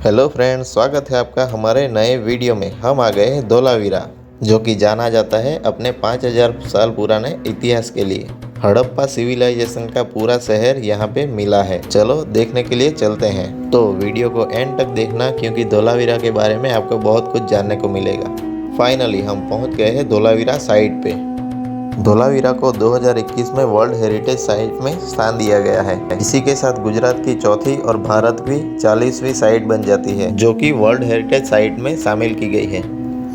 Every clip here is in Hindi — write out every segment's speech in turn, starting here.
हेलो फ्रेंड्स, स्वागत है आपका हमारे नए वीडियो में। हम आ गए हैं धोलावीरा, जो कि जाना जाता है अपने 5000 साल पुराने इतिहास के लिए। हड़प्पा सिविलाइजेशन का पूरा शहर यहाँ पे मिला है। चलो देखने के लिए चलते हैं। तो वीडियो को एंड तक देखना, क्योंकि धोलावीरा के बारे में आपको बहुत कुछ जानने को मिलेगा। फाइनली हम पहुँच गए हैं धोलावीरा साइट पे। धोलावीरा को 2021 में वर्ल्ड हेरिटेज साइट में स्थान दिया गया है। इसी के साथ गुजरात की चौथी और भारत की 40वीं साइट बन जाती है, जो कि वर्ल्ड हेरिटेज साइट में शामिल की गई है।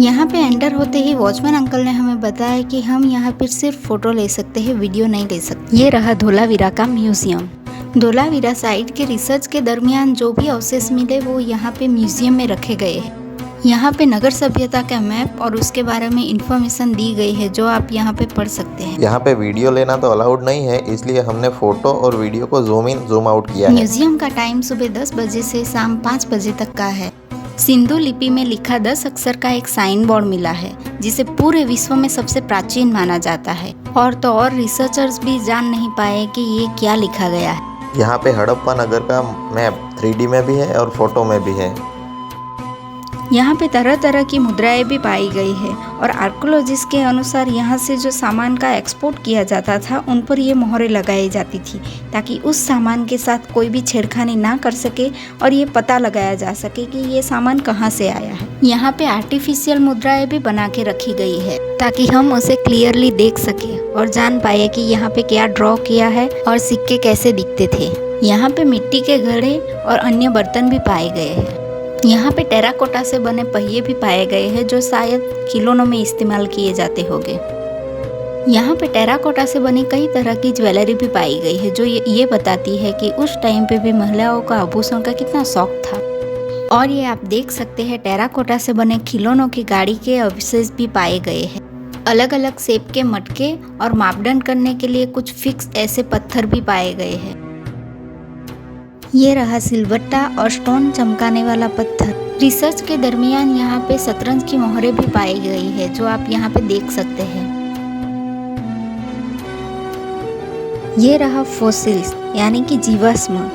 यहाँ पे एंटर होते ही वॉचमैन अंकल ने हमें बताया कि हम यहाँ पर सिर्फ फोटो ले सकते हैं, वीडियो नहीं ले सकते। ये रहा धोलावीरा का म्यूजियम। धोलावीरा साइट के रिसर्च के दरमियान जो भी अवशेष मिले वो यहाँ पे म्यूजियम में रखे गए हैं। यहाँ पे नगर सभ्यता का मैप और उसके बारे में इंफॉर्मेशन दी गई है, जो आप यहाँ पे पढ़ सकते हैं। यहाँ पे वीडियो लेना तो अलाउड नहीं है, इसलिए हमने फोटो और वीडियो को जूम इन जूम आउट किया है। म्यूजियम का टाइम सुबह 10 बजे से शाम 5 बजे तक का है। सिंधु लिपि में लिखा 10 अक्षर का एक साइन बोर्ड मिला है, जिसे पूरे विश्व में सबसे प्राचीन माना जाता है। और तो और रिसर्चर्स भी जान नहीं पाए कि ये क्या लिखा गया है। यहाँ पे हड़प्पा नगर का मैप 3D में भी है और फोटो में भी है। यहाँ पे तरह तरह की मुद्राएं भी पाई गई है और आर्कोलॉजिस्ट के अनुसार यहाँ से जो सामान का एक्सपोर्ट किया जाता था उन पर ये मोहरें लगाई जाती थी, ताकि उस सामान के साथ कोई भी छेड़खानी ना कर सके और ये पता लगाया जा सके कि ये सामान कहाँ से आया है। यहाँ पे आर्टिफिशियल मुद्राएं भी बना के रखी गई है, ताकि हम उसे क्लियरली देख सके और जान पाए कि यहाँ पे क्या ड्रॉ किया है और सिक्के कैसे दिखते थे। यहाँ पे मिट्टी के घड़े और अन्य बर्तन भी पाए गए हैं। यहाँ पे टेराकोटा से बने पहिए भी पाए गए हैं, जो शायद खिलौनों में इस्तेमाल किए जाते होंगे। यहाँ पे टेराकोटा से बनी कई तरह की ज्वेलरी भी पाई गई है, जो ये बताती है कि उस टाइम पे भी महिलाओं का आभूषण का कितना शौक था। और ये आप देख सकते हैं टेराकोटा से बने खिलौनों की गाड़ी के अवशेष भी पाए गए हैं। अलग अलग शेप के मटके और मापदंड करने के लिए कुछ फिक्स ऐसे पत्थर भी पाए गए हैं। ये रहा सिलवट्टा और स्टोन चमकाने वाला पत्थर। रिसर्च के दरमियान यहाँ पे शतरंज की मोहरें भी पाई गई है, जो आप यहाँ पे देख सकते हैं। ये रहा फॉसिल्स यानी कि जीवाश्म,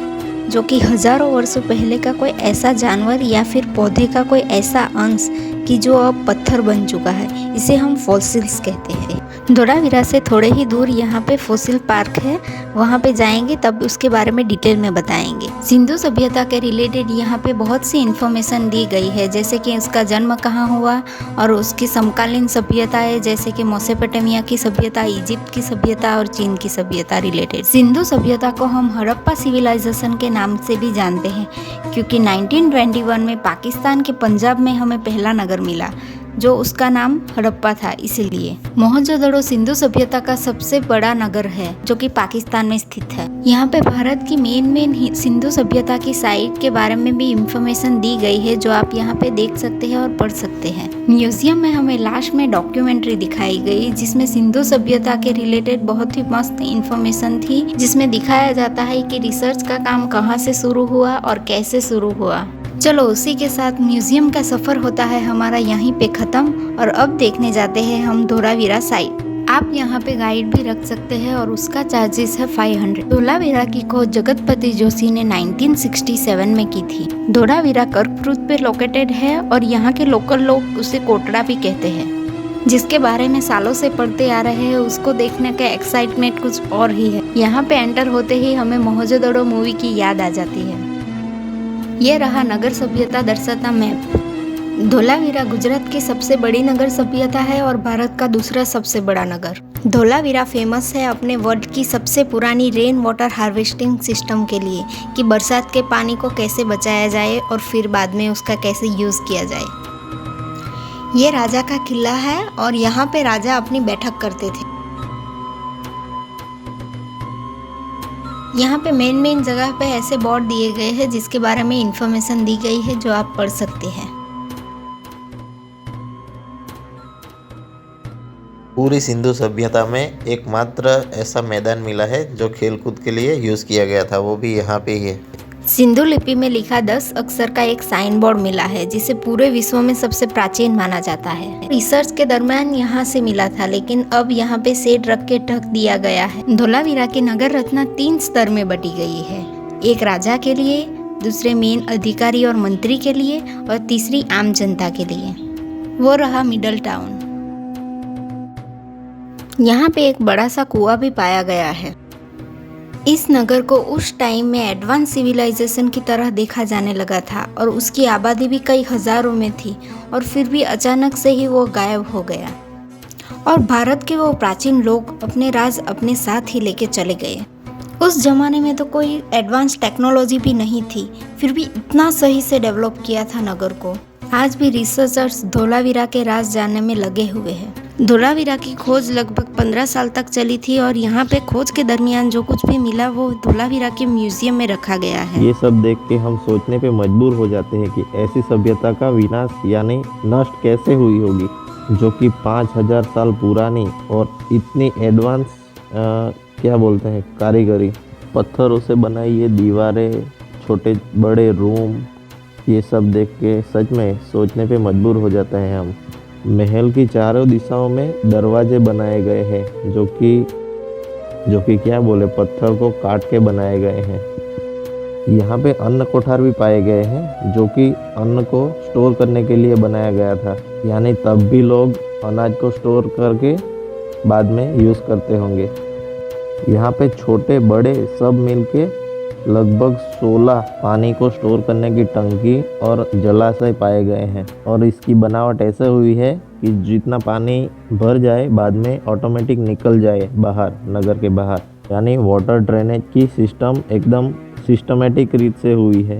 जो कि हजारों वर्षों पहले का कोई ऐसा जानवर या फिर पौधे का कोई ऐसा अंश कि जो अब पत्थर बन चुका है, इसे हम फॉसिल्स कहते हैं। धोलावीरा से थोड़े ही दूर यहाँ पे फॉसिल पार्क है, वहाँ पे जाएंगे तब उसके बारे में डिटेल में बताएंगे। सिंधु सभ्यता के रिलेटेड यहाँ पे बहुत सी इन्फॉर्मेशन दी गई है, जैसे कि उसका जन्म कहाँ हुआ और उसकी समकालीन सभ्यताएं, जैसे कि मेसोपोटामिया की सभ्यता, इजिप्ट की सभ्यता और चीन की सभ्यता रिलेटेड। सिंधु सभ्यता को हम हड़प्पा सिविलाइजेशन के नाम से भी जानते हैं, क्योंकि 1921 में पाकिस्तान के पंजाब में हमें पहला नगर मिला, जो उसका नाम हड़प्पा था। इसीलिए मोहनजोदड़ो सिंधु सभ्यता का सबसे बड़ा नगर है, जो कि पाकिस्तान में स्थित है। यहाँ पे भारत की मेन सिंधु सभ्यता की साइट के बारे में भी इंफॉर्मेशन दी गई है, जो आप यहाँ पे देख सकते हैं और पढ़ सकते हैं। म्यूजियम में हमें लास्ट में डॉक्यूमेंट्री दिखाई गई, जिसमें सिंधु सभ्यता के रिलेटेड बहुत ही मस्त इंफॉर्मेशन थी, जिसमें दिखाया जाता है कि रिसर्च का काम कहाँ से शुरू हुआ और कैसे शुरू हुआ। चलो उसी के साथ म्यूजियम का सफर होता है हमारा यहीं पे खत्म, और अब देखने जाते हैं हम धोलावीरा साइट। आप यहाँ पे गाइड भी रख सकते हैं और उसका चार्जेस है 500। धोलावीरा की खोज जगतपति जोशी ने 1967 में की थी। धोलावीरा कर्कवृत्त पे लोकेटेड है और यहाँ के लोकल लोग उसे कोटड़ा भी कहते हैं, जिसके बारे में सालों से पढ़ते आ रहे हैं। उसको देखने का एक्साइटमेंट कुछ और ही है। यहाँ पे एंटर होते ही हमें मोहनजोदड़ो मूवी की याद आ जाती है। ये रहा नगर सभ्यता दर्शाता मैप। धोलावीरा गुजरात की सबसे बड़ी नगर सभ्यता है और भारत का दूसरा सबसे बड़ा नगर। धोलावीरा फेमस है अपने वर्ल्ड की सबसे पुरानी रेन वाटर हार्वेस्टिंग सिस्टम के लिए, कि बरसात के पानी को कैसे बचाया जाए और फिर बाद में उसका कैसे यूज़ किया जाए। ये राजा का किला है और यहाँ पे राजा अपनी बैठक करते थे। यहाँ पे मेन जगह पे ऐसे बोर्ड दिए गए हैं, जिसके बारे में इंफॉर्मेशन दी गई है, जो आप पढ़ सकते हैं। पूरी सिंधु सभ्यता में एकमात्र ऐसा मैदान मिला है जो खेलकूद के लिए यूज़ किया गया था, वो भी यहाँ पे ही है। सिंधु लिपि में लिखा 10 अक्षर का एक साइन बोर्ड मिला है, जिसे पूरे विश्व में सबसे प्राचीन माना जाता है। रिसर्च के दरमियान यहाँ से मिला था, लेकिन अब यहाँ पे शेड रख के ढक दिया गया है। धोलावीरा की नगर रचना 3 स्तर में बटी गई है, एक राजा के लिए, दूसरे मेन अधिकारी और मंत्री के लिए और तीसरी आम जनता के लिए। वो रहा मिडल टाउन। यहाँ पे एक बड़ा सा कुआं भी पाया गया है। इस नगर को उस टाइम में एडवांस सिविलाइजेशन की तरह देखा जाने लगा था और उसकी आबादी भी कई हजारों में थी, और फिर भी अचानक से ही वो गायब हो गया और भारत के वो प्राचीन लोग अपने राज अपने साथ ही लेके चले गए। उस जमाने में तो कोई एडवांस टेक्नोलॉजी भी नहीं थी, फिर भी इतना सही से डेवलप किया था नगर को। आज भी रिसर्चर्स धोलावीरा के राज जानने में लगे हुए हैं। धोलावीरा की खोज लगभग 15 साल तक चली थी और यहाँ पे खोज के दरमियान जो कुछ भी मिला वो धोलावीरा के म्यूजियम में रखा गया है। ये सब देख के हम सोचने पे मजबूर हो जाते हैं कि ऐसी सभ्यता का विनाश यानी नष्ट कैसे हुई होगी, जो कि 5000 साल पुरानी और इतनी एडवांस क्या बोलते हैं कारीगरी, पत्थरों से बनाई ये दीवारें, छोटे बड़े रूम, ये सब देख के सच में सोचने पे मजबूर हो जाते हैं हम। महल की चारों दिशाओं में दरवाजे बनाए गए हैं जो कि क्या बोले पत्थर को काट के बनाए गए हैं। यहाँ पे अन्न कोठार भी पाए गए हैं जो कि अन्न को स्टोर करने के लिए बनाया गया था, यानी तब भी लोग अनाज को स्टोर करके बाद में यूज़ करते होंगे। यहाँ पे छोटे बड़े सब मिलके लगभग 16 पानी को स्टोर करने की टंकी और जलाशय पाए गए हैं, और इसकी बनावट ऐसे हुई है कि जितना पानी भर जाए बाद में ऑटोमेटिक निकल जाए बाहर, नगर के बाहर, यानी वाटर ड्रेनेज की सिस्टम एकदम सिस्टमेटिक रीत से हुई है।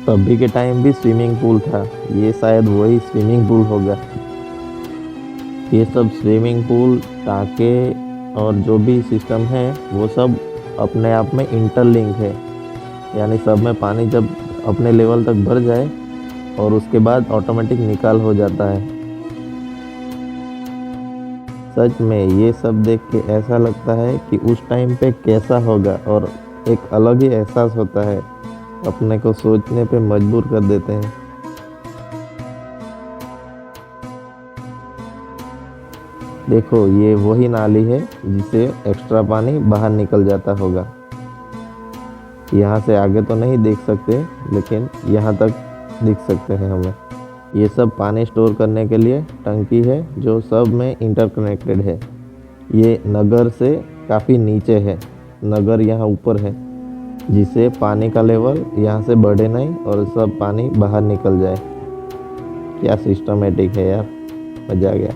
तभी के टाइम भी स्विमिंग पूल था, ये शायद वही स्विमिंग पूल होगा। ये सब स्विमिंग पूल, टाँके और जो भी सिस्टम है वो सब अपने आप में इंटरलिंक है, यानी सब में पानी जब अपने लेवल तक भर जाए और उसके बाद ऑटोमेटिक निकाल हो जाता है। सच में ये सब देख के ऐसा लगता है कि उस टाइम पे कैसा होगा, और एक अलग ही एहसास होता है, अपने को सोचने पे मजबूर कर देते हैं। देखो ये वही नाली है जिससे एक्स्ट्रा पानी बाहर निकल जाता होगा। यहाँ से आगे तो नहीं देख सकते, लेकिन यहाँ तक दिख सकते हैं हमें। ये सब पानी स्टोर करने के लिए टंकी है जो सब में इंटरकनेक्टेड है। ये नगर से काफ़ी नीचे है, नगर यहाँ ऊपर है, जिससे पानी का लेवल यहाँ से बढ़े नहीं और सब पानी बाहर निकल जाए। क्या सिस्टमेटिक है यार, मज़ा आ गया।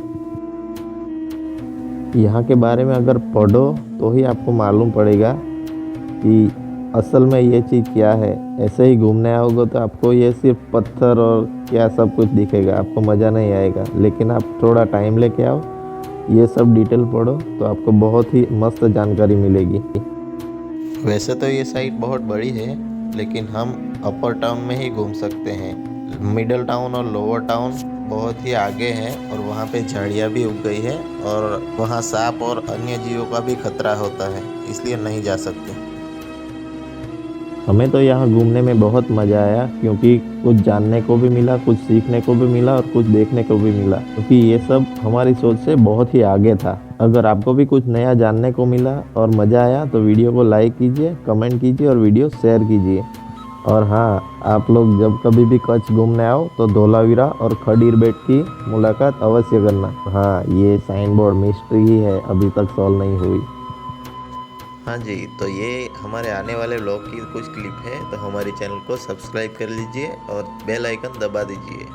यहाँ के बारे में अगर पढ़ो तो ही आपको मालूम पड़ेगा कि असल में ये चीज़ क्या है। ऐसे ही घूमने आओगे तो आपको ये सिर्फ पत्थर और क्या सब कुछ दिखेगा, आपको मज़ा नहीं आएगा। लेकिन आप थोड़ा टाइम लेके आओ, ये सब डिटेल पढ़ो तो आपको बहुत ही मस्त जानकारी मिलेगी। वैसे तो ये साइट बहुत बड़ी है, लेकिन हम अपर टाउन में ही घूम सकते हैं। मिडल टाउन और लोअर टाउन बहुत ही आगे है और वहाँ पे झाड़ियाँ भी उग गई है और वहाँ सांप और अन्य जीवों का भी खतरा होता है, इसलिए नहीं जा सकते। हमें तो यहाँ घूमने में बहुत मज़ा आया, क्योंकि कुछ जानने को भी मिला, कुछ सीखने को भी मिला और कुछ देखने को भी मिला, क्योंकि ये सब हमारी सोच से बहुत ही आगे था। अगर आपको भी कुछ नया जानने को मिला और मज़ा आया तो वीडियो को लाइक कीजिए, कमेंट कीजिए और वीडियो शेयर कीजिए। और हाँ, आप लोग जब कभी भी कच्छ घूमने आओ तो धोलावीरा और खडीर बेट की मुलाकात अवश्य करना। हाँ, ये साइन बोर्ड मिस्ट्री ही है, अभी तक सॉल्व नहीं हुई। हाँ जी, तो ये हमारे आने वाले व्लॉग की कुछ क्लिप है, तो हमारे चैनल को सब्सक्राइब कर लीजिए और बेल आइकन दबा दीजिए।